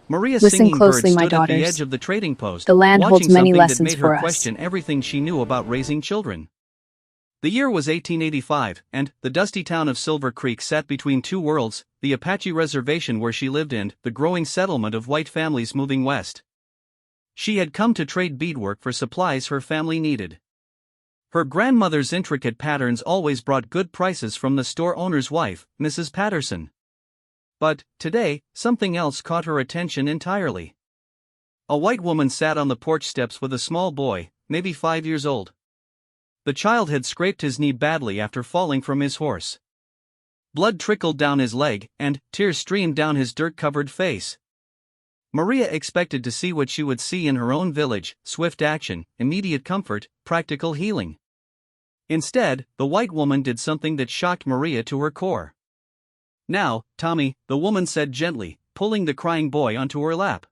Maria's Listen singing bird closely, my stood at the daughters. edge of the trading post, The land holds watching many something that lessons made her for us. question everything she knew about raising children. The year was 1885, and the dusty town of Silver Creek sat between two worlds, the Apache reservation where she lived and the growing settlement of white families moving west. She had come to trade beadwork for supplies her family needed. Her grandmother's intricate patterns always brought good prices from the store owner's wife, Mrs. Patterson. But, today, something else caught her attention entirely. A white woman sat on the porch steps with a small boy, maybe 5 years old. The child had scraped his knee badly after falling from his horse. Blood trickled down his leg, and tears streamed down his dirt-covered face. Maria expected to see what she would see in her own village: swift action, immediate comfort, practical healing. Instead, the white woman did something that shocked Maria to her core. "Now, Tommy," the woman said gently, pulling the crying boy onto her lap.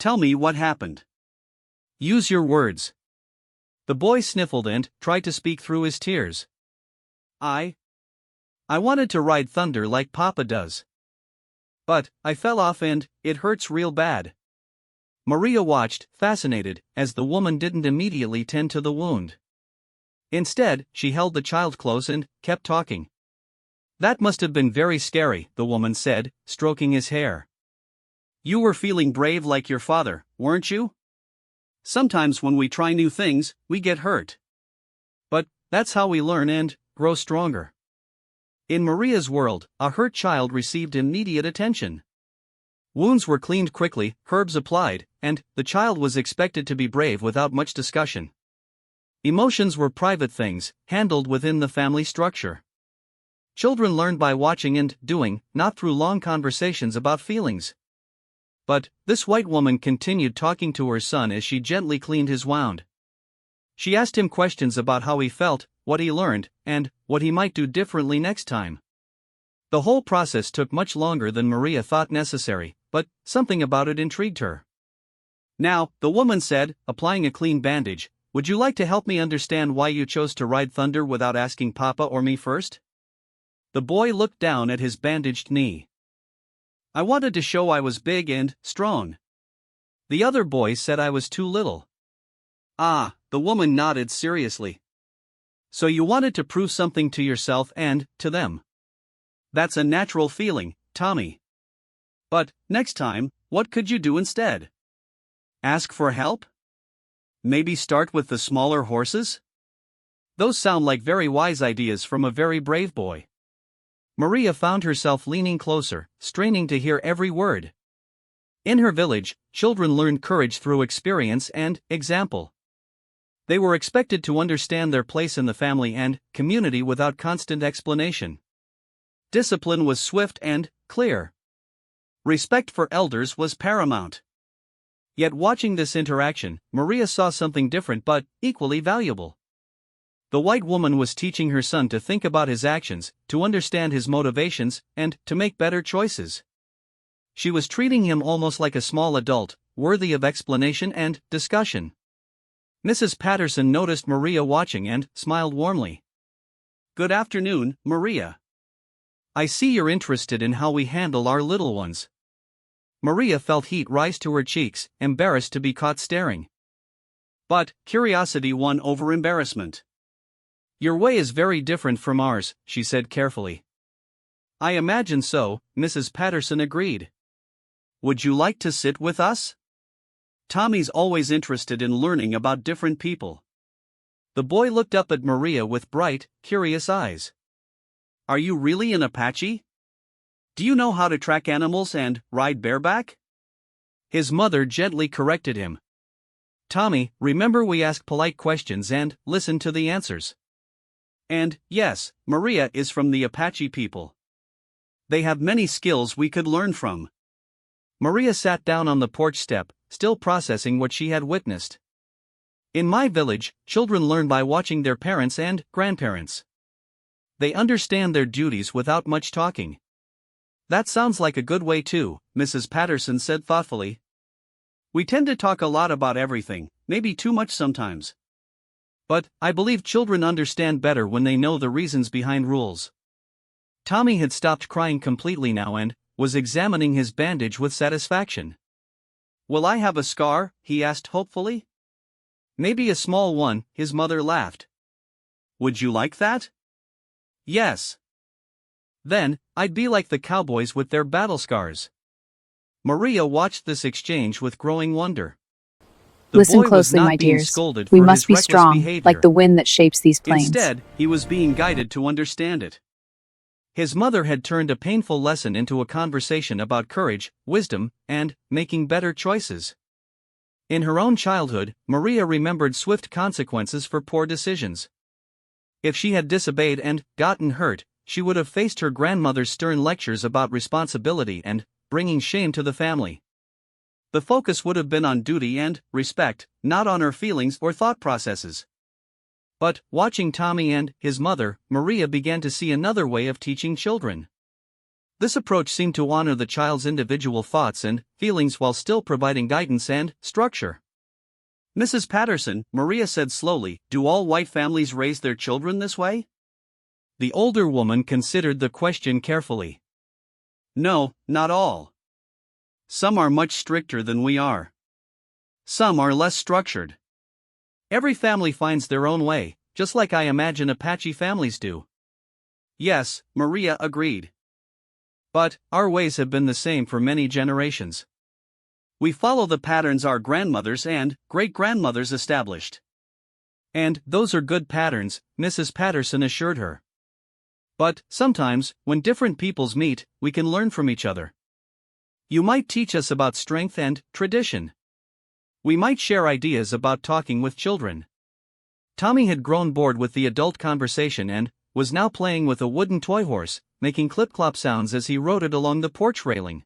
"Tell me what happened. Use your words." The boy sniffled and tried to speak through his tears. I wanted to ride thunder like Papa does. But I fell off and it hurts real bad." Maria watched, fascinated, as the woman didn't immediately tend to the wound. Instead, she held the child close and kept talking. "That must have been very scary," the woman said, stroking his hair. "You were feeling brave like your father, weren't you? Sometimes when we try new things, we get hurt. But that's how we learn and grow stronger." In Maria's world, a hurt child received immediate attention. Wounds were cleaned quickly, herbs applied, and the child was expected to be brave without much discussion. Emotions were private things, handled within the family structure. Children learned by watching and doing, not through long conversations about feelings. But this white woman continued talking to her son as she gently cleaned his wound. She asked him questions about how he felt, what he learned, and what he might do differently next time. The whole process took much longer than Maria thought necessary, but something about it intrigued her. "Now," the woman said, applying a clean bandage, "would you like to help me understand why you chose to ride thunder without asking Papa or me first?" The boy looked down at his bandaged knee. "I wanted to show I was big and strong. The other boys said I was too little." "Ah," the woman nodded seriously. "So you wanted to prove something to yourself and to them. That's a natural feeling, Tommy. But next time, what could you do instead? Ask for help? Maybe start with the smaller horses?" Those sound like very wise ideas from a very brave boy. Maria found herself leaning closer, straining to hear every word. In her village, children learned courage through experience and example. They were expected to understand their place in the family and community without constant explanation. Discipline was swift and clear. Respect for elders was paramount. Yet watching this interaction, Maria saw something different but equally valuable. The white woman was teaching her son to think about his actions, to understand his motivations, and to make better choices. She was treating him almost like a small adult, worthy of explanation and discussion. Mrs. Patterson noticed Maria watching and smiled warmly. "Good afternoon, Maria. I see you're interested in how we handle our little ones." Maria felt heat rise to her cheeks, embarrassed to be caught staring. But curiosity won over embarrassment. "Your way is very different from ours," she said carefully. "I imagine so," Mrs. Patterson agreed. "Would you like to sit with us? Tommy's always interested in learning about different people." The boy looked up at Maria with bright, curious eyes. "Are you really an Apache? Do you know how to track animals and ride bareback?" His mother gently corrected him. "Tommy, remember we ask polite questions and listen to the answers. And yes, Maria is from the Apache people. They have many skills we could learn from." Maria sat down on the porch step, still processing what she had witnessed. "In my village, children learn by watching their parents and grandparents. They understand their duties without much talking." "That sounds like a good way too," Mrs. Patterson said thoughtfully. "We tend to talk a lot about everything, maybe too much sometimes. But I believe children understand better when they know the reasons behind rules." Tommy had stopped crying completely now and was examining his bandage with satisfaction. "Will I have a scar?" he asked hopefully. "Maybe a small one," his mother laughed. "Would you like that?" "Yes. Then, I'd be like the cowboys with their battle scars." Maria watched this exchange with growing wonder. The Listen boy was closely, not my being dears. scolded We for must his be reckless strong, behavior. like the wind that shapes these plains. Instead, he was being guided to understand it. His mother had turned a painful lesson into a conversation about courage, wisdom, and making better choices. In her own childhood, Maria remembered swift consequences for poor decisions. If she had disobeyed and gotten hurt, she would have faced her grandmother's stern lectures about responsibility and bringing shame to the family. The focus would have been on duty and respect, not on her feelings or thought processes. But, watching Tommy and his mother, Maria began to see another way of teaching children. This approach seemed to honor the child's individual thoughts and feelings while still providing guidance and structure. "Mrs. Patterson," Maria said slowly, "do all white families raise their children this way?" The older woman considered the question carefully. "No, not all. Some are much stricter than we are. Some are less structured. Every family finds their own way, just like I imagine Apache families do." "Yes," Maria agreed. "But our ways have been the same for many generations. We follow the patterns our grandmothers and great-grandmothers established. And those are good patterns," Mrs. Patterson assured her. "But sometimes, when different peoples meet, we can learn from each other. You might teach us about strength and tradition. We might share ideas about talking with children." Tommy had grown bored with the adult conversation and was now playing with a wooden toy horse, making clip-clop sounds as he rode it along the porch railing.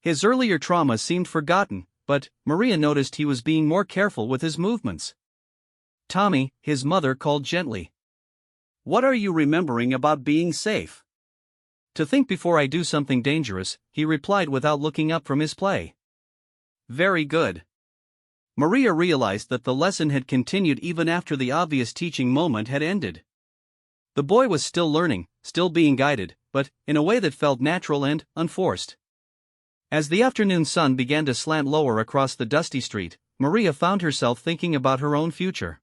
His earlier trauma seemed forgotten, but Maria noticed he was being more careful with his movements. "Tommy," his mother called gently. "What are you remembering about being safe?" "To think before I do something dangerous," he replied without looking up from his play. "Very good." Maria realized that the lesson had continued even after the obvious teaching moment had ended. The boy was still learning, still being guided, but in a way that felt natural and unforced. As the afternoon sun began to slant lower across the dusty street, Maria found herself thinking about her own future.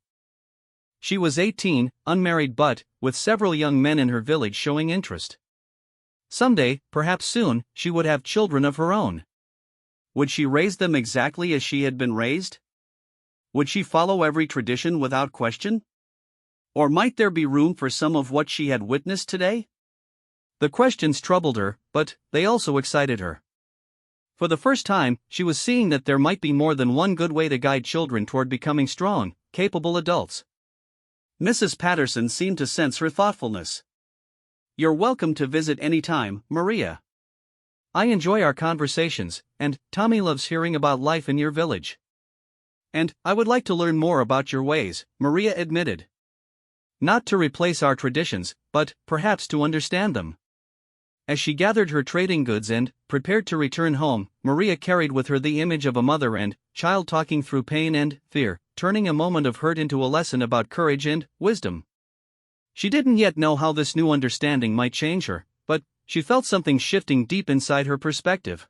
She was 18, unmarried but, with several young men in her village showing interest. Someday, perhaps soon, she would have children of her own. Would she raise them exactly as she had been raised? Would she follow every tradition without question? Or might there be room for some of what she had witnessed today? The questions troubled her, but they also excited her. For the first time, she was seeing that there might be more than one good way to guide children toward becoming strong, capable adults. Mrs. Patterson seemed to sense her thoughtfulness. "You're welcome to visit any time, Maria. I enjoy our conversations, and Tommy loves hearing about life in your village. And I would like to learn more about your ways," Maria admitted. "Not to replace our traditions, but perhaps to understand them." As she gathered her trading goods and prepared to return home, Maria carried with her the image of a mother and child talking through pain and fear, turning a moment of hurt into a lesson about courage and wisdom. She didn't yet know how this new understanding might change her, but she felt something shifting deep inside her perspective.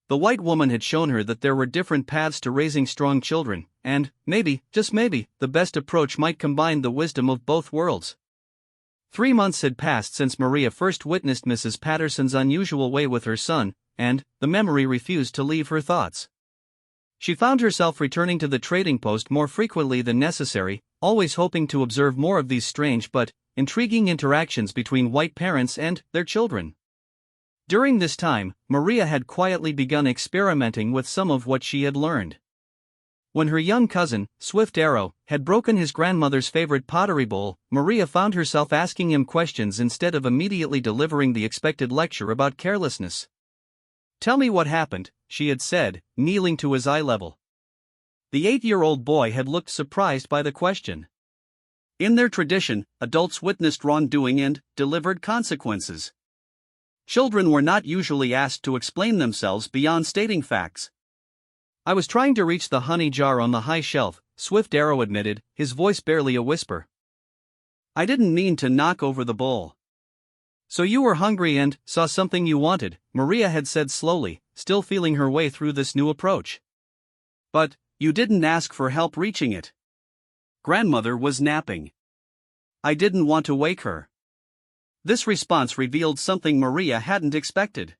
The white woman had shown her that there were different paths to raising strong children, and maybe, just maybe, the best approach might combine the wisdom of both worlds. 3 months had passed since Maria first witnessed Mrs. Patterson's unusual way with her son, and the memory refused to leave her thoughts. She found herself returning to the trading post more frequently than necessary, always hoping to observe more of these strange but intriguing interactions between white parents and their children. During this time, Maria had quietly begun experimenting with some of what she had learned. When her young cousin, Swift Arrow, had broken his grandmother's favorite pottery bowl, Maria found herself asking him questions instead of immediately delivering the expected lecture about carelessness. "Tell me what happened," she had said, kneeling to his eye level. The 8-year-old boy had looked surprised by the question. In their tradition, adults witnessed wrongdoing and delivered consequences. Children were not usually asked to explain themselves beyond stating facts. "I was trying to reach the honey jar on the high shelf," Swift Arrow admitted, his voice barely a whisper. "I didn't mean to knock over the bowl." So you were hungry and saw something you wanted, Maria had said slowly, still feeling her way through this new approach. But you didn't ask for help reaching it. Grandmother was napping. I didn't want to wake her. This response revealed something Maria hadn't expected.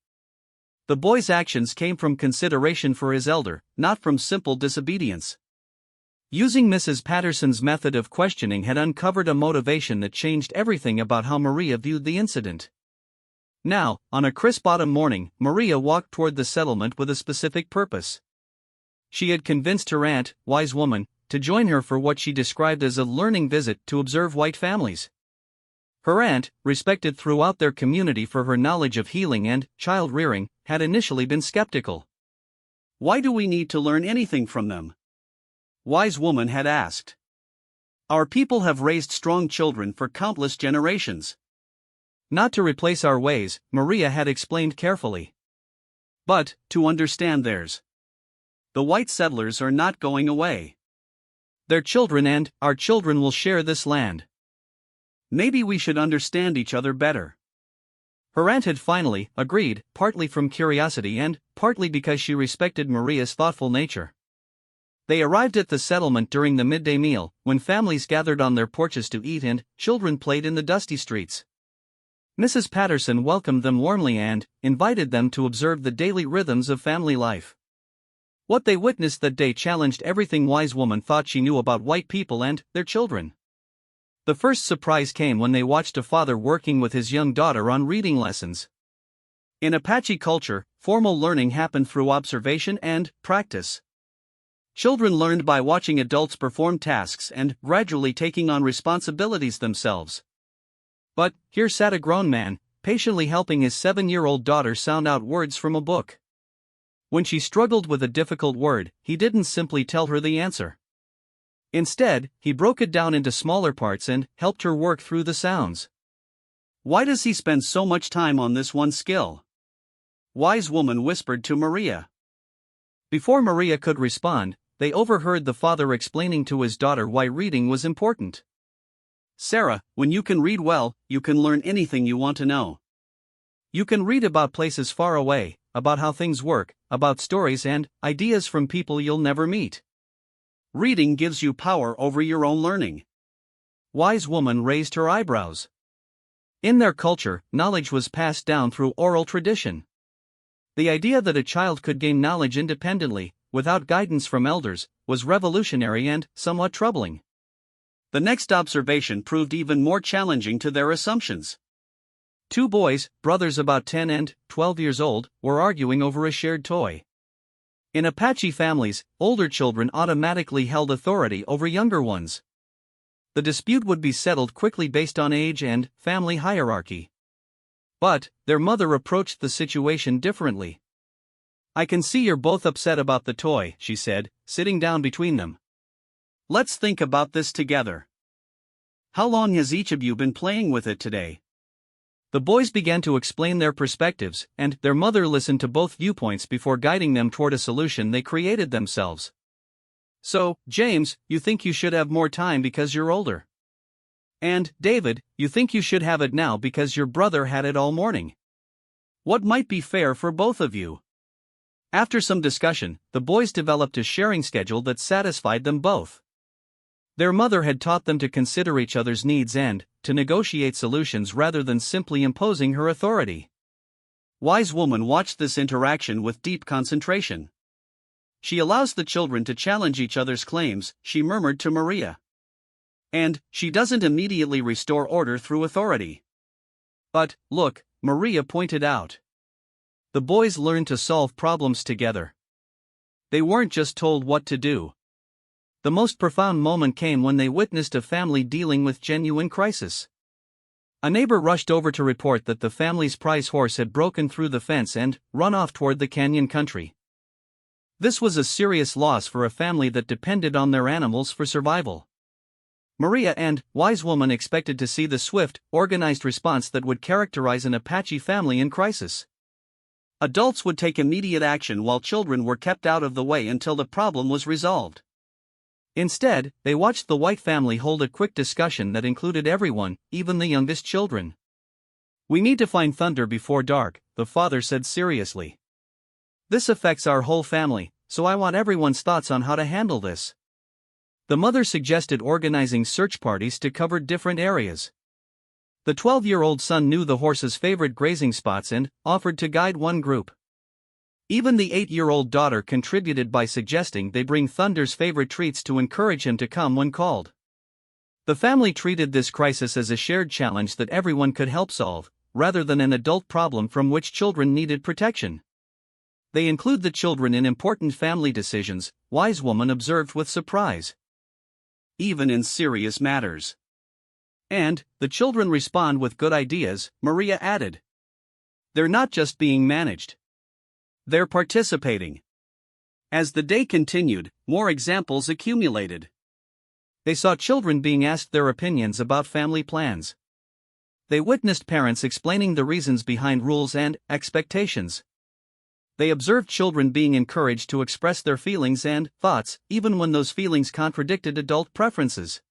The boy's actions came from consideration for his elder, not from simple disobedience. Using Mrs. Patterson's method of questioning had uncovered a motivation that changed everything about how Maria viewed the incident. Now, on a crisp autumn morning, Maria walked toward the settlement with a specific purpose. She had convinced her aunt, wise woman, to join her for what she described as a learning visit to observe white families. Her aunt, respected throughout their community for her knowledge of healing and child rearing, had initially been skeptical. Why do we need to learn anything from them? Wise woman had asked. Our people have raised strong children for countless generations. Not to replace our ways, Maria had explained carefully. But, to understand theirs. The white settlers are not going away. Their children and our children will share this land. Maybe we should understand each other better. Her aunt had finally agreed, partly from curiosity and partly because she respected Maria's thoughtful nature. They arrived at the settlement during the midday meal, when families gathered on their porches to eat and children played in the dusty streets. Mrs. Patterson welcomed them warmly and invited them to observe the daily rhythms of family life. What they witnessed that day challenged everything wise woman thought she knew about white people and their children. The first surprise came when they watched a father working with his young daughter on reading lessons. In Apache culture, formal learning happened through observation and practice. Children learned by watching adults perform tasks and gradually taking on responsibilities themselves. But here sat a grown man, patiently helping his 7-year-old daughter sound out words from a book. When she struggled with a difficult word, he didn't simply tell her the answer. Instead, he broke it down into smaller parts and helped her work through the sounds. Why does he spend so much time on this one skill? Wise woman whispered to Maria. Before Maria could respond, they overheard the father explaining to his daughter why reading was important. Sarah, when you can read well, you can learn anything you want to know. You can read about places far away, about how things work, about stories and ideas from people you'll never meet. Reading gives you power over your own learning. Wise woman raised her eyebrows. In their culture, knowledge was passed down through oral tradition. The idea that a child could gain knowledge independently, without guidance from elders, was revolutionary and somewhat troubling. The next observation proved even more challenging to their assumptions. Two boys, brothers about 10 and 12 years old, were arguing over a shared toy. In Apache families, older children automatically held authority over younger ones. The dispute would be settled quickly based on age and family hierarchy. But their mother approached the situation differently. I can see you're both upset about the toy, she said, sitting down between them. Let's think about this together. How long has each of you been playing with it today? The boys began to explain their perspectives, and their mother listened to both viewpoints before guiding them toward a solution they created themselves. So, James, you think you should have more time because you're older. And, David, you think you should have it now because your brother had it all morning. What might be fair for both of you? After some discussion, the boys developed a sharing schedule that satisfied them both. Their mother had taught them to consider each other's needs and to negotiate solutions rather than simply imposing her authority. Wise woman watched this interaction with deep concentration. She allows the children to challenge each other's claims, she murmured to Maria. And she doesn't immediately restore order through authority. But, look, Maria pointed out. The boys learned to solve problems together. They weren't just told what to do. The most profound moment came when they witnessed a family dealing with genuine crisis. A neighbor rushed over to report that the family's prize horse had broken through the fence and run off toward the canyon country. This was a serious loss for a family that depended on their animals for survival. Maria and wise woman expected to see the swift, organized response that would characterize an Apache family in crisis. Adults would take immediate action while children were kept out of the way until the problem was resolved. Instead, they watched the white family hold a quick discussion that included everyone, even the youngest children. We need to find Thunder before dark, the father said seriously. This affects our whole family, so I want everyone's thoughts on how to handle this. The mother suggested organizing search parties to cover different areas. The 12-year-old son knew the horse's favorite grazing spots and offered to guide one group. Even the 8-year-old daughter contributed by suggesting they bring Thunder's favorite treats to encourage him to come when called. The family treated this crisis as a shared challenge that everyone could help solve, rather than an adult problem from which children needed protection. They include the children in important family decisions, Wise Woman observed with surprise. Even in serious matters. And, the children respond with good ideas, Maria added. They're not just being managed. They're participating. As the day continued, more examples accumulated. They saw children being asked their opinions about family plans. They witnessed parents explaining the reasons behind rules and expectations. They observed children being encouraged to express their feelings and thoughts, even when those feelings contradicted adult preferences.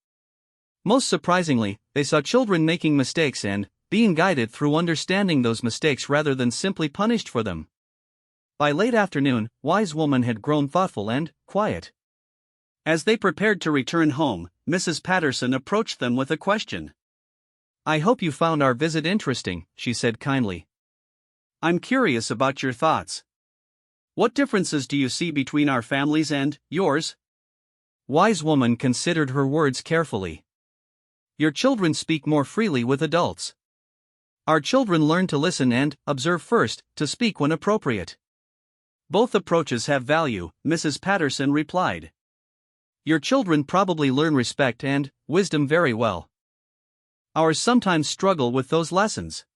Most surprisingly, they saw children making mistakes and being guided through understanding those mistakes rather than simply punished for them. By late afternoon, Wise Woman had grown thoughtful and quiet. As they prepared to return home, Mrs. Patterson approached them with a question. I hope you found our visit interesting, she said kindly. I'm curious about your thoughts. What differences do you see between our families and yours? Wise Woman considered her words carefully. Your children speak more freely with adults. Our children learn to listen and observe first, to speak when appropriate. Both approaches have value, Mrs. Patterson replied. Your children probably learn respect and wisdom very well. Ours sometimes struggle with those lessons.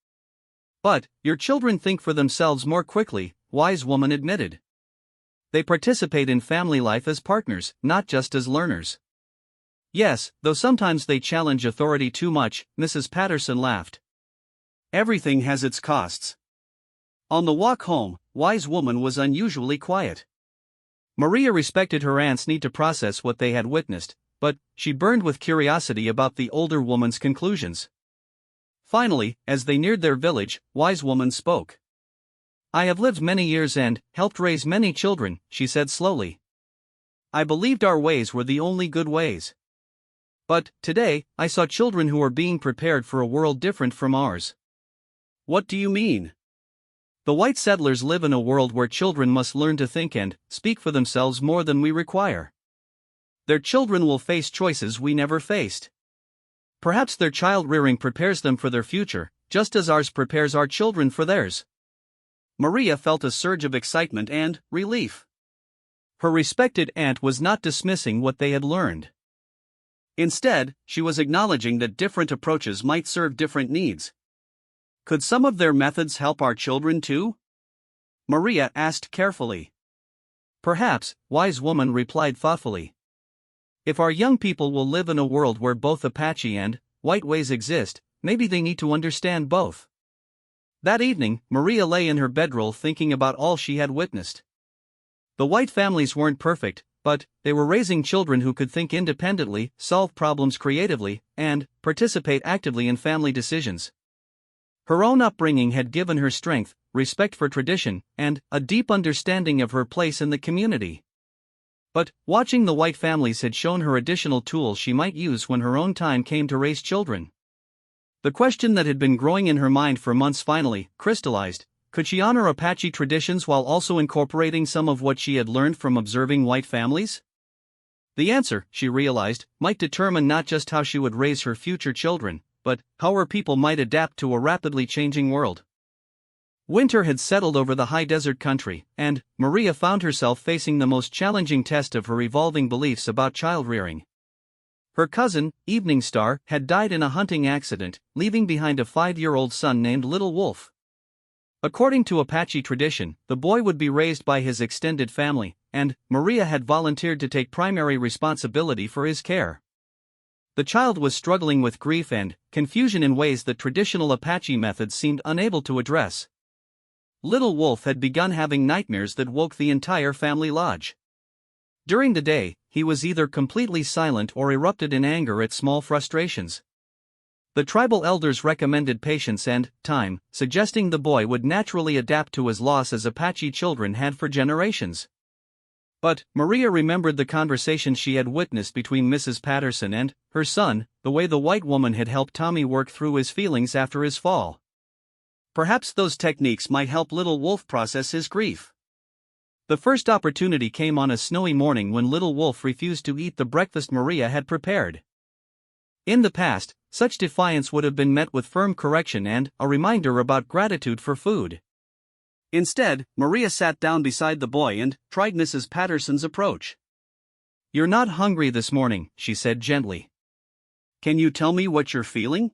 But, your children think for themselves more quickly, Wise Woman admitted. They participate in family life as partners, not just as learners. Yes, though sometimes they challenge authority too much, Mrs. Patterson laughed. Everything has its costs. On the walk home, Wise Woman was unusually quiet. Maria respected her aunt's need to process what they had witnessed, but she burned with curiosity about the older woman's conclusions. Finally, as they neared their village, Wise Woman spoke. I have lived many years and helped raise many children, she said slowly. I believed our ways were the only good ways. But, today, I saw children who are being prepared for a world different from ours. What do you mean? The white settlers live in a world where children must learn to think and speak for themselves more than we require. Their children will face choices we never faced. Perhaps their child rearing prepares them for their future, just as ours prepares our children for theirs. Maria felt a surge of excitement and relief. Her respected aunt was not dismissing what they had learned. Instead, she was acknowledging that different approaches might serve different needs. Could some of their methods help our children too? Maria asked carefully. Perhaps, Wise Woman replied thoughtfully. If our young people will live in a world where both Apache and white ways exist, maybe they need to understand both. That evening, Maria lay in her bedroll thinking about all she had witnessed. The white families weren't perfect, but they were raising children who could think independently, solve problems creatively, and participate actively in family decisions. Her own upbringing had given her strength, respect for tradition, and a deep understanding of her place in the community. But watching the white families had shown her additional tools she might use when her own time came to raise children. The question that had been growing in her mind for months finally crystallized. Could she honor Apache traditions while also incorporating some of what she had learned from observing white families? The answer, she realized, might determine not just how she would raise her future children, but how her people might adapt to a rapidly changing world. Winter had settled over the high desert country, and Maria found herself facing the most challenging test of her evolving beliefs about child rearing. Her cousin, Evening Star, had died in a hunting accident, leaving behind a 5-year-old son named Little Wolf. According to Apache tradition, the boy would be raised by his extended family, and Maria had volunteered to take primary responsibility for his care. The child was struggling with grief and confusion in ways that traditional Apache methods seemed unable to address. Little Wolf had begun having nightmares that woke the entire family lodge. During the day, he was either completely silent or erupted in anger at small frustrations. The tribal elders recommended patience and time, suggesting the boy would naturally adapt to his loss as Apache children had for generations. But Maria remembered the conversation she had witnessed between Mrs. Patterson and her son, the way the white woman had helped Tommy work through his feelings after his fall. Perhaps those techniques might help little Wolf process his grief. The first opportunity came on a snowy morning when little Wolf refused to eat the breakfast Maria had prepared. In the past, such defiance would have been met with firm correction and a reminder about gratitude for food. Instead, Maria sat down beside the boy and tried Mrs. Patterson's approach. "You're not hungry this morning," she said gently. "Can you tell me what you're feeling?"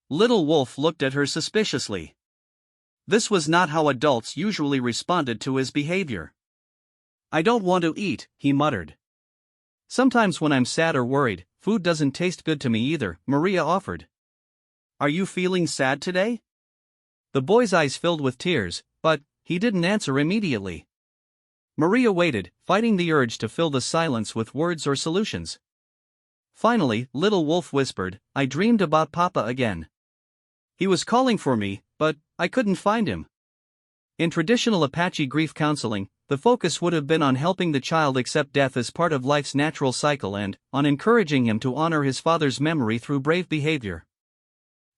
Little Wolf looked at her suspiciously. This was not how adults usually responded to his behavior. "I don't want to eat," he muttered. "Sometimes when I'm sad or worried, food doesn't taste good to me either," Maria offered. "Are you feeling sad today?" The boy's eyes filled with tears, but he didn't answer immediately. Maria waited, fighting the urge to fill the silence with words or solutions. Finally, little Wolf whispered, "I dreamed about Papa again. He was calling for me, but I couldn't find him." In traditional Apache grief counseling, the focus would have been on helping the child accept death as part of life's natural cycle and on encouraging him to honor his father's memory through brave behavior.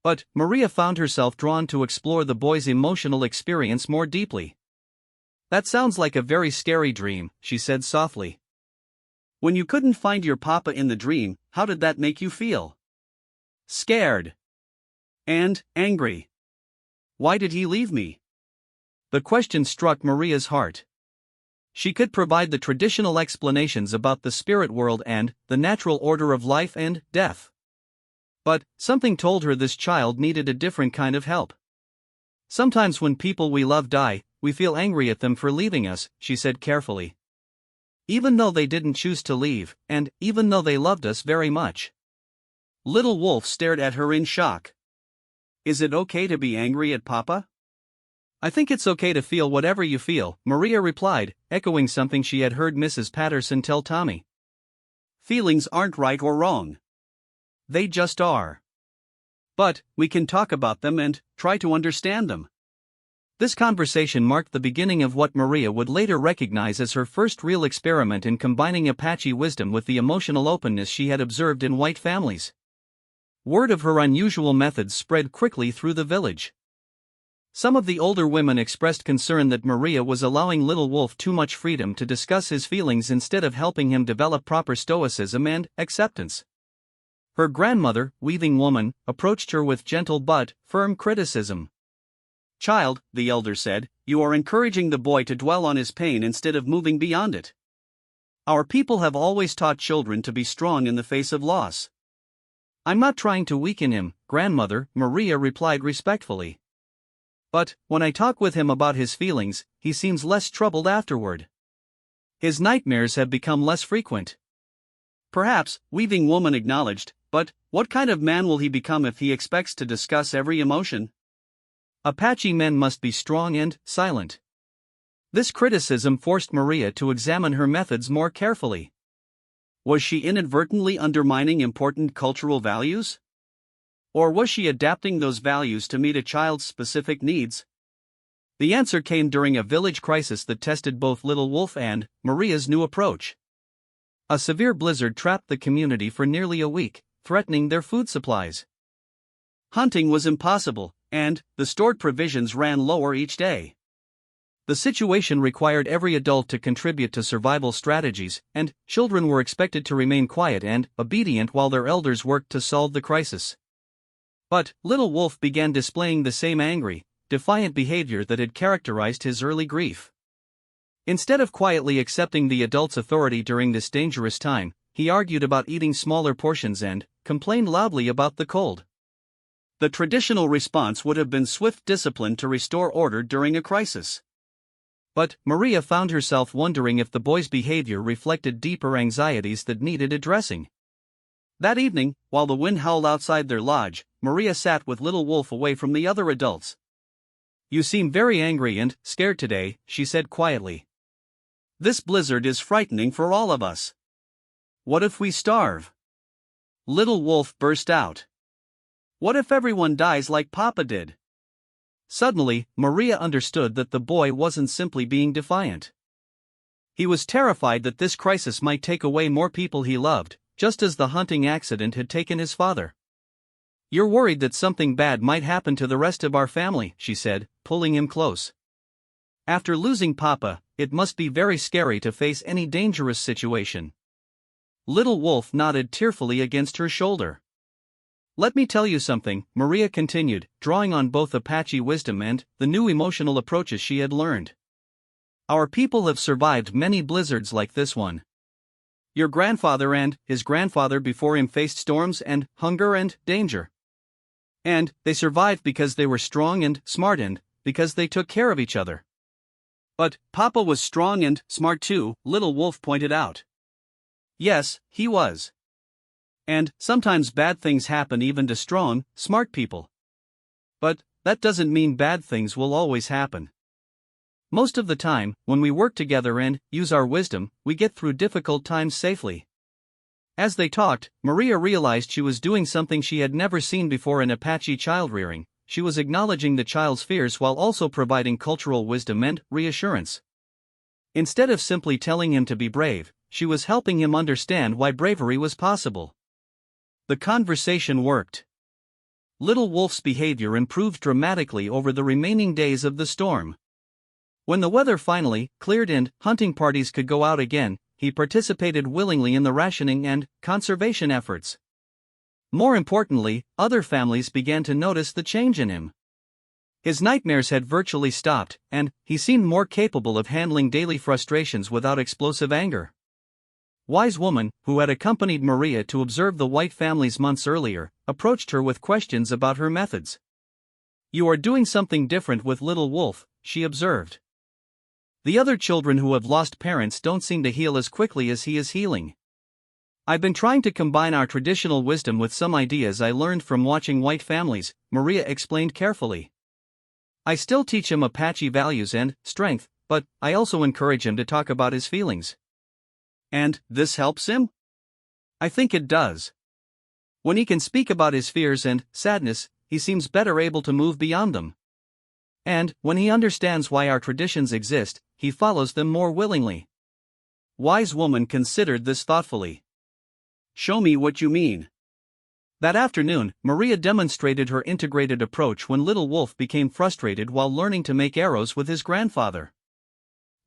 But Maria found herself drawn to explore the boy's emotional experience more deeply. "That sounds like a very scary dream," she said softly. "When you couldn't find your papa in the dream, how did that make you feel?" "Scared. And angry. Why did he leave me?" The question struck Maria's heart. She could provide the traditional explanations about the spirit world and the natural order of life and death. But something told her this child needed a different kind of help. "Sometimes when people we love die, we feel angry at them for leaving us," she said carefully. "Even though they didn't choose to leave, and even though they loved us very much." Little Wolf stared at her in shock. "Is it okay to be angry at Papa?" "I think it's okay to feel whatever you feel," Maria replied, echoing something she had heard Mrs. Patterson tell Tommy. "Feelings aren't right or wrong. They just are. But we can talk about them and try to understand them." This conversation marked the beginning of what Maria would later recognize as her first real experiment in combining Apache wisdom with the emotional openness she had observed in white families. Word of her unusual methods spread quickly through the village. Some of the older women expressed concern that Maria was allowing little Wolf too much freedom to discuss his feelings instead of helping him develop proper stoicism and acceptance. Her grandmother, weaving woman, approached her with gentle but firm criticism. "Child," the elder said, "you are encouraging the boy to dwell on his pain instead of moving beyond it. Our people have always taught children to be strong in the face of loss." "I'm not trying to weaken him, grandmother," Maria replied respectfully. "But when I talk with him about his feelings, he seems less troubled afterward. His nightmares have become less frequent." "Perhaps," weaving woman acknowledged, "but what kind of man will he become if he expects to discuss every emotion?" "Apache men must be strong and silent." This criticism forced Maria to examine her methods more carefully. Was she inadvertently undermining important cultural values? Or was she adapting those values to meet a child's specific needs? The answer came during a village crisis that tested both little Wolf and Maria's new approach. A severe blizzard trapped the community for nearly a week, threatening their food supplies. Hunting was impossible, and the stored provisions ran lower each day. The situation required every adult to contribute to survival strategies, and children were expected to remain quiet and obedient while their elders worked to solve the crisis. But little Wolf began displaying the same angry, defiant behavior that had characterized his early grief. Instead of quietly accepting the adult's authority during this dangerous time, he argued about eating smaller portions and complained loudly about the cold. The traditional response would have been swift discipline to restore order during a crisis. But Maria found herself wondering if the boy's behavior reflected deeper anxieties that needed addressing. That evening, while the wind howled outside their lodge, Maria sat with little Wolf away from the other adults. "You seem very angry and scared today," she said quietly. "This blizzard is frightening for all of us. What if we starve?" Little Wolf burst out. What if everyone dies like Papa did? Suddenly, Maria understood that the boy wasn't simply being defiant. He was terrified that this crisis might take away more people he loved, just as the hunting accident had taken his father. "You're worried that something bad might happen to the rest of our family," she said, pulling him close. "After losing Papa, it must be very scary to face any dangerous situation." Little Wolf nodded tearfully against her shoulder. "Let me tell you something," Maria continued, drawing on both Apache wisdom and the new emotional approaches she had learned. "Our people have survived many blizzards like this one. Your grandfather and his grandfather before him faced storms and hunger and danger. And they survived because they were strong and smart and because they took care of each other." "But Papa was strong and smart too," Little Wolf pointed out. "Yes, he was. And sometimes bad things happen even to strong, smart people. But that doesn't mean bad things will always happen. Most of the time, when we work together and use our wisdom, we get through difficult times safely." As they talked, Maria realized she was doing something she had never seen before in Apache child rearing. She was acknowledging the child's fears while also providing cultural wisdom and reassurance. Instead of simply telling him to be brave, she was helping him understand why bravery was possible. The conversation worked. Little Wolf's behavior improved dramatically over the remaining days of the storm. When the weather finally cleared and hunting parties could go out again, he participated willingly in the rationing and conservation efforts. More importantly, other families began to notice the change in him. His nightmares had virtually stopped, and he seemed more capable of handling daily frustrations without explosive anger. Wise Woman, who had accompanied Maria to observe the White families months earlier, approached her with questions about her methods. "You are doing something different with Little Wolf," she observed. "The other children who have lost parents don't seem to heal as quickly as he is healing. I've been trying to combine our traditional wisdom with some ideas I learned from watching White families," Maria explained carefully. "I still teach him Apache values and strength, but I also encourage him to talk about his feelings." "And this helps him?" "I think it does. When he can speak about his fears and sadness, he seems better able to move beyond them. And when he understands why our traditions exist, he follows them more willingly." Wise Woman considered this thoughtfully. "Show me what you mean." That afternoon, Maria demonstrated her integrated approach when Little Wolf became frustrated while learning to make arrows with his grandfather.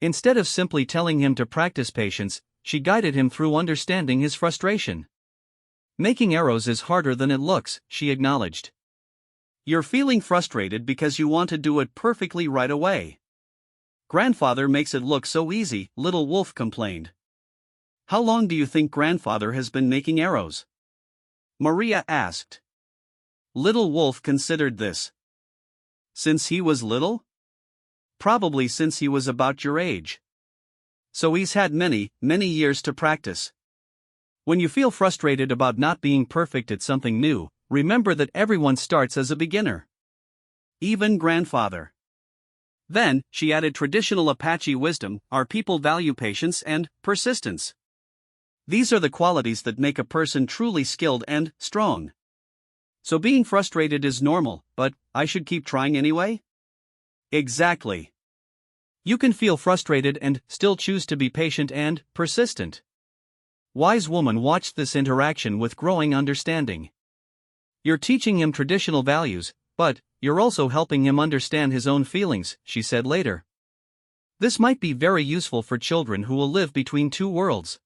Instead of simply telling him to practice patience, she guided him through understanding his frustration. "Making arrows is harder than it looks," she acknowledged. "You're feeling frustrated because you want to do it perfectly right away. Grandfather makes it look so easy," Little Wolf complained. "How long do you think Grandfather has been making arrows?" Maria asked. Little Wolf considered this. "Since he was little? Probably since he was about your age. So he's had many, many years to practice." When you feel frustrated about not being perfect at something new, remember that everyone starts as a beginner. Even Grandfather. Then, she added traditional Apache wisdom: "Our people value patience and persistence. These are the qualities that make a person truly skilled and strong. So being frustrated is normal, but I should keep trying anyway?" Exactly. You can feel frustrated and still choose to be patient and persistent. Wise Woman watched this interaction with growing understanding. "You're teaching him traditional values, but you're also helping him understand his own feelings," she said later. "This might be very useful for children who will live between two worlds."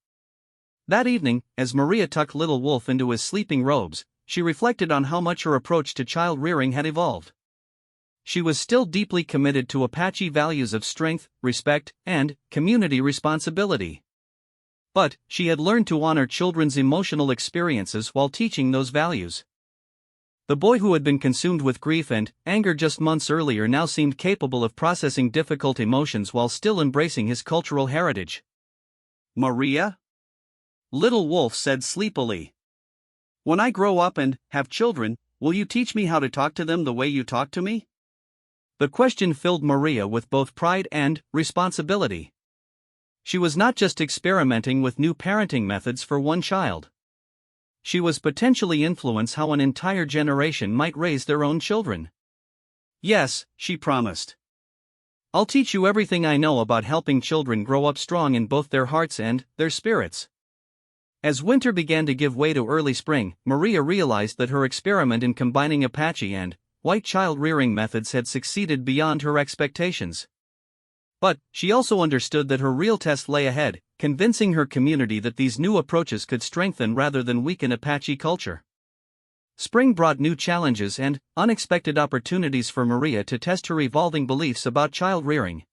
That evening, as Maria tucked Little Wolf into his sleeping robes, she reflected on how much her approach to child rearing had evolved. She was still deeply committed to Apache values of strength, respect, and community responsibility. But she had learned to honor children's emotional experiences while teaching those values. The boy who had been consumed with grief and anger just months earlier now seemed capable of processing difficult emotions while still embracing his cultural heritage. "Maria?" Little Wolf said sleepily. "When I grow up and have children, will you teach me how to talk to them the way you talk to me?" The question filled Maria with both pride and responsibility. She was not just experimenting with new parenting methods for one child. she was potentially influence how an entire generation might raise their own children. Yes, she promised. I'll teach you everything I know about helping children grow up strong in both their hearts and their spirits. As winter began to give way to early spring, Maria realized that her experiment in combining Apache and white child rearing methods had succeeded beyond her expectations. But she also understood that her real test lay ahead, convincing her community that these new approaches could strengthen rather than weaken Apache culture. Spring brought new challenges and unexpected opportunities for Maria to test her evolving beliefs about child rearing.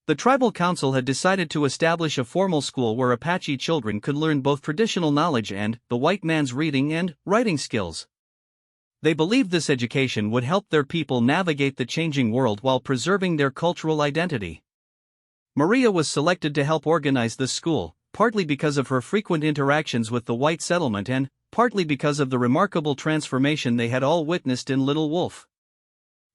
The tribal council had decided to establish a formal school where Apache children could learn both traditional knowledge and the white man's reading and writing skills. They believed this education would help their people navigate the changing world while preserving their cultural identity. Maria was selected to help organize this school, partly because of her frequent interactions with the white settlement and partly because of the remarkable transformation they had all witnessed in Little Wolf.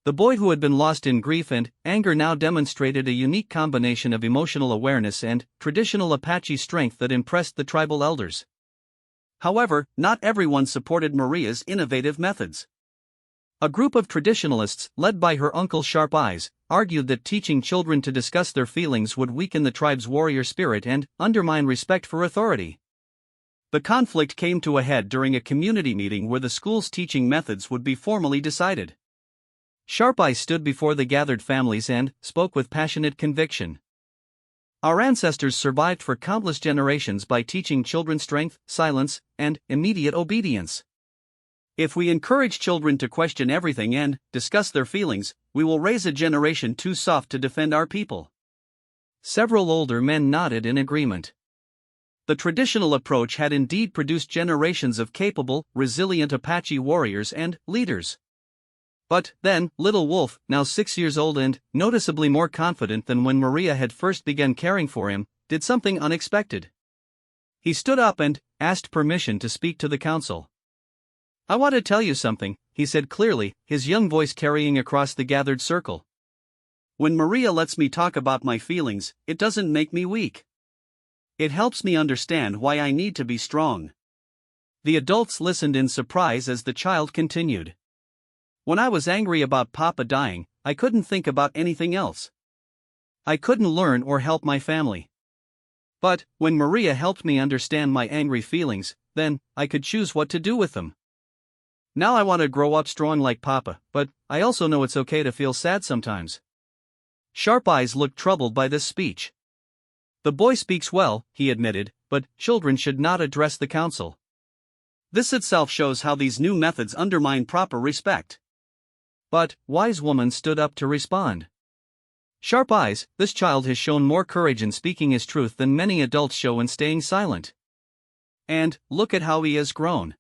The boy who had been lost in grief and anger now demonstrated a unique combination of emotional awareness and traditional Apache strength that impressed the tribal elders. However, not everyone supported Maria's innovative methods. A group of traditionalists, led by her uncle Sharp Eyes, argued that teaching children to discuss their feelings would weaken the tribe's warrior spirit and undermine respect for authority. The conflict came to a head during a community meeting where the school's teaching methods would be formally decided. Sharp Eyes stood before the gathered families and spoke with passionate conviction. Our ancestors survived for countless generations by teaching children strength, silence, and immediate obedience. If we encourage children to question everything and discuss their feelings, we will raise a generation too soft to defend our people. Several older men nodded in agreement. The traditional approach had indeed produced generations of capable, resilient Apache warriors and leaders. But then, Little Wolf, now 6 years old and noticeably more confident than when Maria had first begun caring for him, did something unexpected. He stood up and asked permission to speak to the council. "I want to tell you something," he said clearly, his young voice carrying across the gathered circle. "When Maria lets me talk about my feelings, it doesn't make me weak. It helps me understand why I need to be strong." The adults listened in surprise as the child continued. "When I was angry about Papa dying, I couldn't think about anything else. I couldn't learn or help my family. But when Maria helped me understand my angry feelings, then I could choose what to do with them. Now I want to grow up strong like Papa, but I also know it's okay to feel sad sometimes." Sharp Eyes looked troubled by this speech. "The boy speaks well," he admitted, "but children should not address the council. This itself shows how these new methods undermine proper respect." But Wise Woman stood up to respond. "Sharp Eyes, this child has shown more courage in speaking his truth than many adults show in staying silent. And look at how he has grown.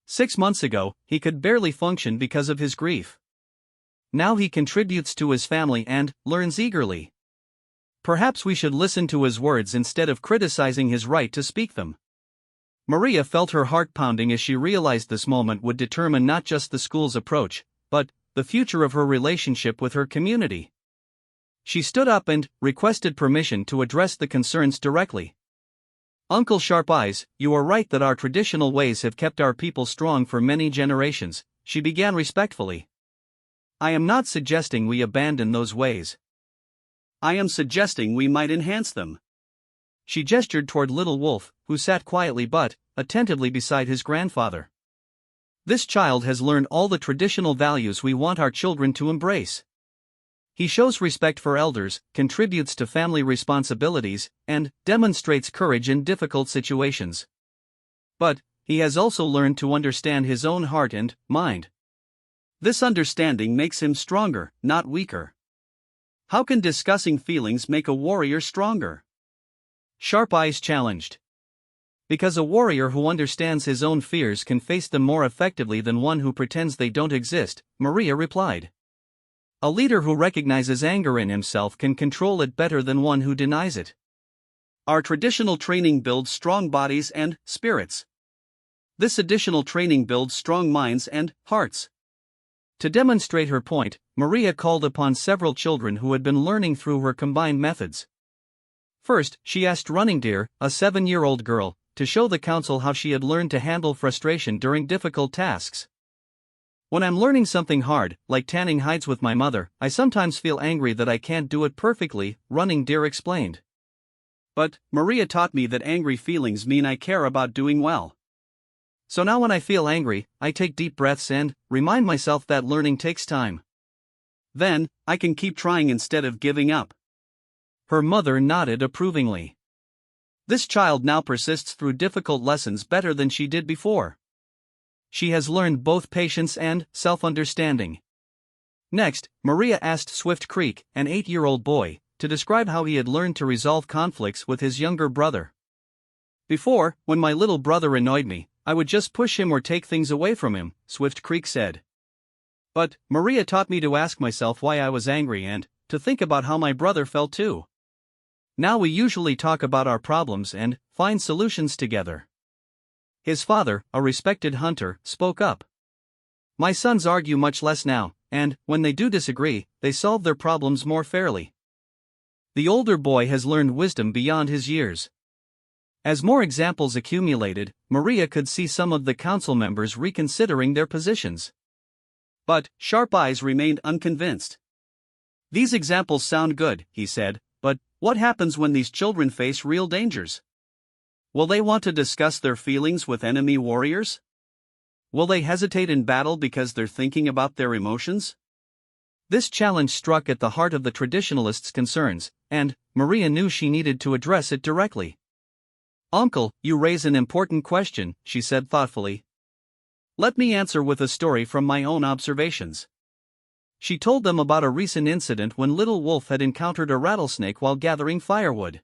6 months ago, he could barely function because of his grief. Now he contributes to his family and learns eagerly. Perhaps we should listen to his words instead of criticizing his right to speak them." Maria felt her heart pounding as she realized this moment would determine not just the school's approach, but the future of her relationship with her community. She stood up and requested permission to address the concerns directly. "Uncle Sharp Eyes, you are right that our traditional ways have kept our people strong for many generations," she began respectfully. "I am not suggesting we abandon those ways. I am suggesting we might enhance them." She gestured toward Little Wolf, who sat quietly but attentively beside his grandfather. "This child has learned all the traditional values we want our children to embrace. He shows respect for elders, contributes to family responsibilities, and demonstrates courage in difficult situations. But he has also learned to understand his own heart and mind. This understanding makes him stronger, not weaker. How can discussing feelings make a warrior stronger?" Sharp Eyes challenged. "Because a warrior who understands his own fears can face them more effectively than one who pretends they don't exist," Maria replied. "A leader who recognizes anger in himself can control it better than one who denies it. Our traditional training builds strong bodies and spirits. This additional training builds strong minds and hearts." To demonstrate her point, Maria called upon several children who had been learning through her combined methods. First, she asked Running Deer, a 7-year-old girl, to show the council how she had learned to handle frustration during difficult tasks. When I'm learning something hard, like tanning hides with my mother, I sometimes feel angry that I can't do it perfectly, Running Deer explained. But Maria taught me that angry feelings mean I care about doing well. So now when I feel angry, I take deep breaths and remind myself that learning takes time. Then, I can keep trying instead of giving up. Her mother nodded approvingly. This child now persists through difficult lessons better than she did before. She has learned both patience and self-understanding. Next, Maria asked Swift Creek, an 8-year-old boy, to describe how he had learned to resolve conflicts with his younger brother. Before, when my little brother annoyed me, I would just push him or take things away from him, Swift Creek said. But Maria taught me to ask myself why I was angry and to think about how my brother felt too. Now we usually talk about our problems and find solutions together. His father, a respected hunter, spoke up. My sons argue much less now, and when they do disagree, they solve their problems more fairly. The older boy has learned wisdom beyond his years. As more examples accumulated, Maria could see some of the council members reconsidering their positions. But Sharp Eyes remained unconvinced. These examples sound good, he said, but what happens when these children face real dangers? Will they want to discuss their feelings with enemy warriors? Will they hesitate in battle because they're thinking about their emotions? This challenge struck at the heart of the traditionalists' concerns, and Maria knew she needed to address it directly. Uncle, you raise an important question, she said thoughtfully. Let me answer with a story from my own observations. She told them about a recent incident when Little Wolf had encountered a rattlesnake while gathering firewood.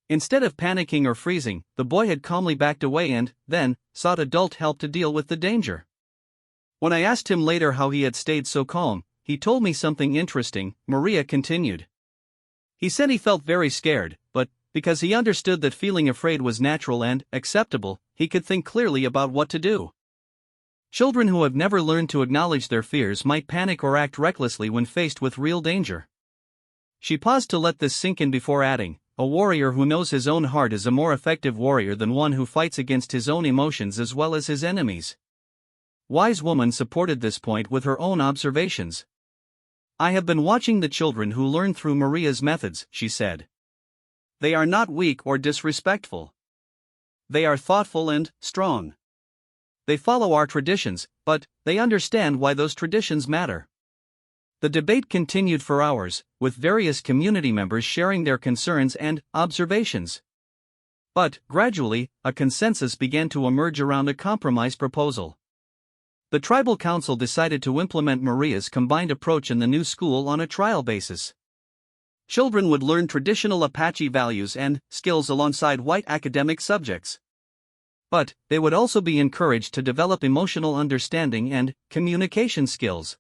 Instead of panicking or freezing, the boy had calmly backed away and, then, sought adult help to deal with the danger. When I asked him later how he had stayed so calm, he told me something interesting, Maria continued. He said he felt very scared, but, because he understood that feeling afraid was natural and acceptable, he could think clearly about what to do. Children who have never learned to acknowledge their fears might panic or act recklessly when faced with real danger. She paused to let this sink in before adding, a warrior who knows his own heart is a more effective warrior than one who fights against his own emotions as well as his enemies. Wise Woman supported this point with her own observations. I have been watching the children who learn through Maria's methods, she said. They are not weak or disrespectful. They are thoughtful and strong. They follow our traditions, but they understand why those traditions matter. The debate continued for hours, with various community members sharing their concerns and observations. But, gradually, a consensus began to emerge around a compromise proposal. The tribal council decided to implement Maria's combined approach in the new school on a trial basis. Children would learn traditional Apache values and skills alongside white academic subjects. But they would also be encouraged to develop emotional understanding and communication skills.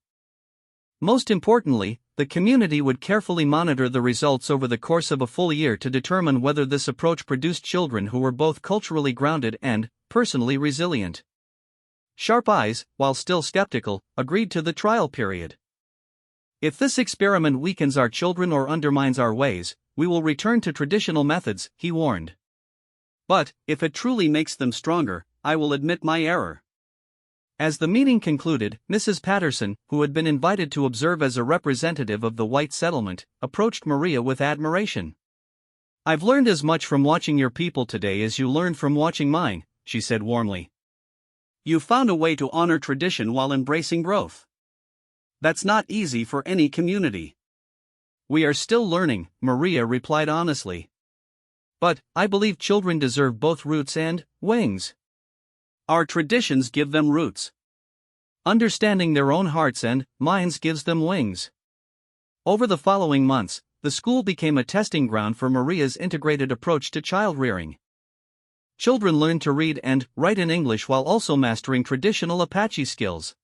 Most importantly, the community would carefully monitor the results over the course of a full year to determine whether this approach produced children who were both culturally grounded and personally resilient. Sharp Eyes, while still skeptical, agreed to the trial period. If this experiment weakens our children or undermines our ways, we will return to traditional methods, he warned. But, if it truly makes them stronger, I will admit my error. As the meeting concluded, Mrs. Patterson, who had been invited to observe as a representative of the white settlement, approached Maria with admiration. I've learned as much from watching your people today as you learned from watching mine, she said warmly. You found a way to honor tradition while embracing growth. That's not easy for any community. We are still learning, Maria replied honestly. But, I believe children deserve both roots and wings. Our traditions give them roots. Understanding their own hearts and minds gives them wings. Over the following months, the school became a testing ground for Maria's integrated approach to child rearing. Children learned to read and write in English while also mastering traditional Apache skills.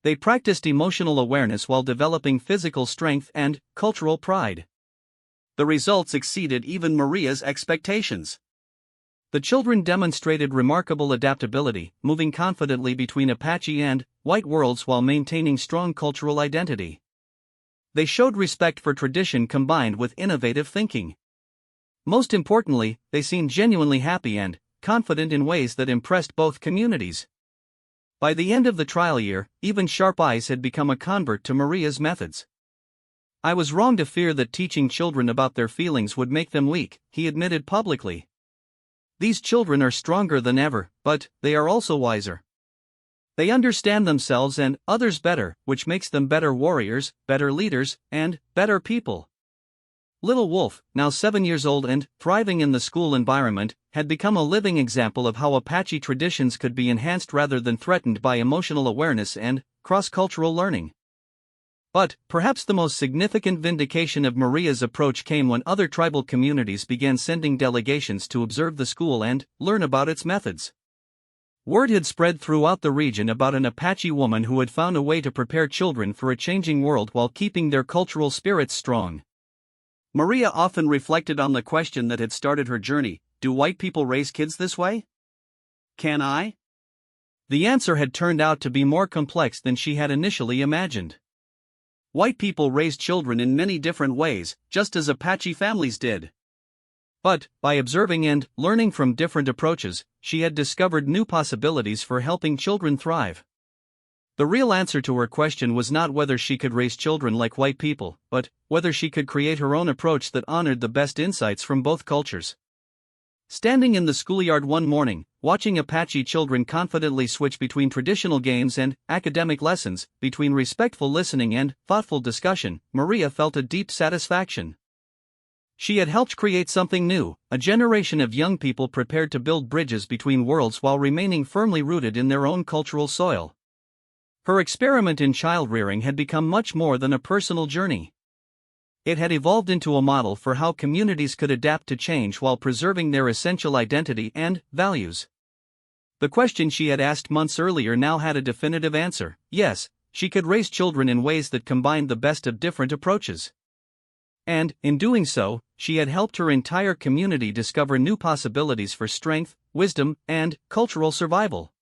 They practiced emotional awareness while developing physical strength and cultural pride. The results exceeded even Maria's expectations. The children demonstrated remarkable adaptability, moving confidently between Apache and white worlds while maintaining strong cultural identity. They showed respect for tradition combined with innovative thinking. Most importantly, they seemed genuinely happy and confident in ways that impressed both communities. By the end of the trial year, even Sharp Eyes had become a convert to Maria's methods. "I was wrong to fear that teaching children about their feelings would make them weak," he admitted publicly. "These children are stronger than ever, but they are also wiser. They understand themselves and others better, which makes them better warriors, better leaders, and better people." Little Wolf, now 7 years old and thriving in the school environment, had become a living example of how Apache traditions could be enhanced rather than threatened by emotional awareness and cross-cultural learning. But perhaps the most significant vindication of Maria's approach came when other tribal communities began sending delegations to observe the school and learn about its methods. Word had spread throughout the region about an Apache woman who had found a way to prepare children for a changing world while keeping their cultural spirits strong. Maria often reflected on the question that had started her journey: do white people raise kids this way? Can I? The answer had turned out to be more complex than she had initially imagined. White people raised children in many different ways, just as Apache families did. But, by observing and learning from different approaches, she had discovered new possibilities for helping children thrive. The real answer to her question was not whether she could raise children like white people, but whether she could create her own approach that honored the best insights from both cultures. Standing in the schoolyard one morning, watching Apache children confidently switch between traditional games and academic lessons, between respectful listening and thoughtful discussion, Maria felt a deep satisfaction. She had helped create something new, a generation of young people prepared to build bridges between worlds while remaining firmly rooted in their own cultural soil. Her experiment in child-rearing had become much more than a personal journey. It had evolved into a model for how communities could adapt to change while preserving their essential identity and values. The question she had asked months earlier now had a definitive answer: yes, she could raise children in ways that combined the best of different approaches. And, in doing so, she had helped her entire community discover new possibilities for strength, wisdom, and cultural survival.